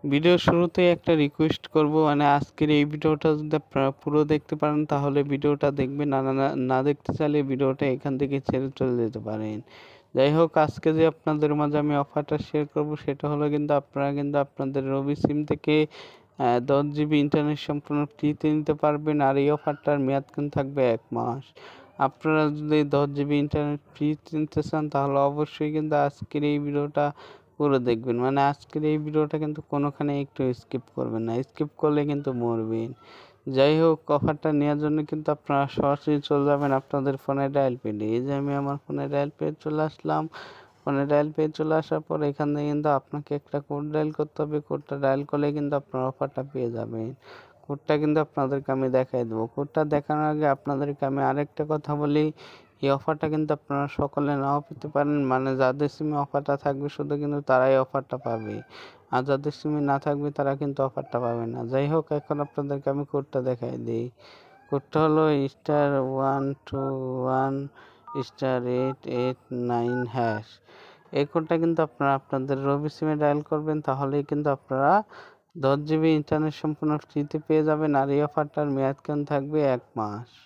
Video শুরুতেই একটা request করব, মানে আজকের এই ভিডিওটা যদি আপনারা পুরো দেখতে পারেন তাহলে ভিডিওটা দেখবেন, না দেখতে চাইলে ভিডিওটা এখান থেকে ছেড়ে চলে যেতে পারেন। যাই হোক, আজকে যে আপনাদের মাঝে আমি অফারটা শেয়ার করব সেটা হলো কিন্তু আপনারা কিন্তু আপনাদের রবি সিম থেকে 10 GB ইন্টারনেট সম্পূর্ণ ফ্রিতে নিতে পারবেন। আর এই অফারটার মেয়াদ কিন্তু থাকবে 1 মাস। আপনারা যদি 10 GB ইন্টারনেট ফ্রি নিতে চান তাহলে অবশ্যই কিন্তু আজকের এই ভিডিওটা পুরো দেখবেন, মানে আজকের এই ভিডিওটা কিন্তু কোনোখানে একটু স্কিপ করবেন না, স্কিপ করলে কিন্তু মরবেন। যাই হোক, অফারটা নেওয়ার জন্য কিন্তু আপনারা সরাসরি চলে যাবেন আপনাদের ফোনে ডায়াল পেডে। এই যে আমি আমার ফোনে ডায়াল পেড চলে আসলাম। ফোনে ডায়াল পেড চলে আসার পর এখান থেকে কিন্তু আপনাকে একটা কোড ডায়াল করতে হবে। কোডটা ডায়াল করলে কিন্তু আপনার অফারটা পেয়ে যাবেন। কোডটা কিন্তু আপনাদেরকে আমি দেখাই দেবো। কোডটা দেখানোর আগে আপনাদেরকে আমি আরেকটা কথা বলি, এই অফারটা কিন্তু আপনারা সকলে নাও পেতে পারেন, মানে যাদের সিমে অফারটা থাকবে শুধু কিন্তু তারাই অফারটা পাবে, আর যাদের সিমে না থাকবে তারা কিন্তু অফারটা পাবে না। যাই হোক, এখন আপনাদেরকে আমি কোডটা দেখাই দিই। কোডটা হলো *121*889#। এই কোডটা কিন্তু আপনারা আপনাদের রবি সিমে ডায়াল করবেন, তাহলেই কিন্তু আপনারা 10 GB ইন্টারনেট সম্পূর্ণ ফ্রিতে পেয়ে যাবেন। আর এই অফারটার মেয়াদ কিন্তু থাকবে 1 মাস।